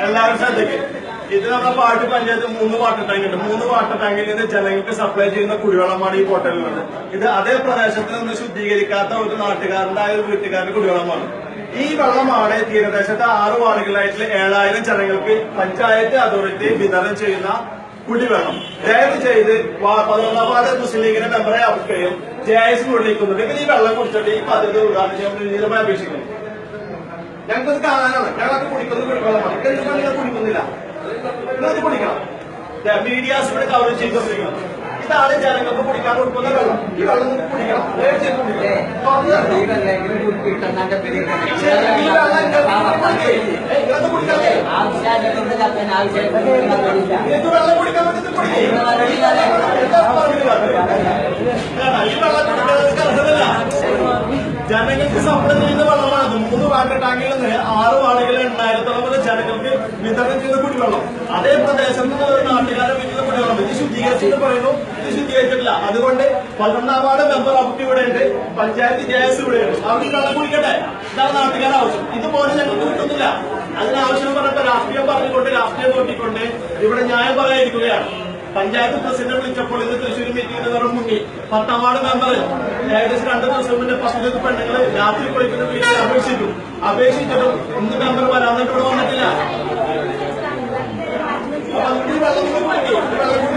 എല്ലാവരും ശ്രദ്ധിക്കും. ഇത് നമ്മുടെ പാട്ട് പഞ്ചായത്ത് 3 വാട്ടർ ടാങ്ക് ഉണ്ട്. 3 വാട്ടർ ടാങ്കിൽ നിന്ന് ജനങ്ങൾക്ക് സപ്ലൈ ചെയ്യുന്ന കുടിവെള്ളമാണ് ഈ ബോട്ടലുള്ളത്. ഇത് അതേ പ്രദേശത്ത് നിന്ന് ശുദ്ധീകരിക്കാത്ത ഒരു നാട്ടുകാരന്റെ ഒരു വീട്ടുകാരുടെ കുടിവെള്ളമാണ്. ഈ വെള്ളമാണ് തീരദേശത്തെ 6 വാർഡുകളായിട്ടുള്ള 7000 ജനങ്ങൾക്ക് പഞ്ചായത്ത് അതോറിറ്റി വിതരണം ചെയ്യുന്ന കുടിവെള്ളം. ദയവ് ചെയ്ത് 11 വാർഡ് മുസ്ലിം ലീഗിന്റെ മെമ്പറെ അവർക്കുകയും JIS വിളിക്കുന്നുണ്ട്. ഇവർ ഈ വെള്ളം കുടിച്ചിട്ട് ഈ പദ്ധതി ഉദ്ഘാടനം ചെയ്യാൻ വിനീതമായി അപേക്ഷിക്കുന്നു. ഞങ്ങൾക്കത് കാണാനാണ്. ഞങ്ങൾക്ക് കുടിക്കുന്നത് കുടിവെള്ളമാണ്. എന്തുകൊണ്ട് നിങ്ങൾ കുടിക്കുന്നില്ല? നിങ്ങൾക്ക് കുടിക്കണം. മീഡിയാസ് ഇവിടെ കവർ ചെയ്തുകൊണ്ടിരിക്കണം. ഇതാണ് ജനങ്ങൾക്ക് കുടിക്കാൻ കൊടുക്കുന്ന വെള്ളം. ഈ വെള്ളം നിങ്ങൾക്ക് കുടിക്കണം. നിങ്ങൾക്ക് വെള്ളം കുടിക്കാൻ വേണ്ടി ജനങ്ങൾക്ക് സപ്ലൈ ചെയ്യുന്ന വെള്ളമാണ്. 3 വാട്ടർ ടാങ്കിൽ നിന്ന് 6 വാർഡുകളിൽ 8000 ജനങ്ങൾക്ക് വിതരണം ചെയ്യുന്ന കുടിവെള്ളം. അതേ പ്രദേശത്ത് നിന്ന് ഒരു നാട്ടുകാരെ വീട്ടിൽ കുടിവെള്ളം. ഇത് ശുദ്ധീകരിച്ചെന്ന് പറയുന്നു, ഇത് ശുദ്ധീകരിച്ചിട്ടില്ല. അതുകൊണ്ട് 11 വാർഡ് മെമ്പർ അവർക്ക് ഇവിടെ ഉണ്ട്, പഞ്ചായത്ത് JIS ഇവിടെ ഉണ്ട്. അവർക്ക് വെള്ളം കുടിക്കട്ടെ. ഇതാണ് നാട്ടുകാരുടെ ആവശ്യം. ഇതുപോലെ ഞങ്ങൾക്ക് കിട്ടുന്നില്ല. അതിനാവശ്യം പറഞ്ഞിട്ട് രാഷ്ട്രീയം പറഞ്ഞുകൊണ്ട് രാഷ്ട്രീയം നോക്കിക്കൊണ്ട് ഇവിടെ ന്യായം പറയാതിരിക്കുകയാണ്. പഞ്ചായത്ത് പ്രസിഡന്റ് വിളിച്ചപ്പോൾ ഇന്ന് തൃശ്ശൂർ മീറ്റിംഗിന് നിറം മുങ്ങി. 10ാം വാർഡ് മെമ്പർ ഏകദേശം 2 ദിവസം മുന്നേ 10 പെണ്ണുങ്ങൾ രാത്രി കുളിക്കുന്ന വീട്ടിൽ അപേക്ഷിച്ചിട്ടും ഇന്ന് മെമ്പർ വരാന്നിട്ട് ഇവിടെ വന്നിട്ടില്ല. അപ്പൊ ഈ വെള്ളം കുടിക്കും.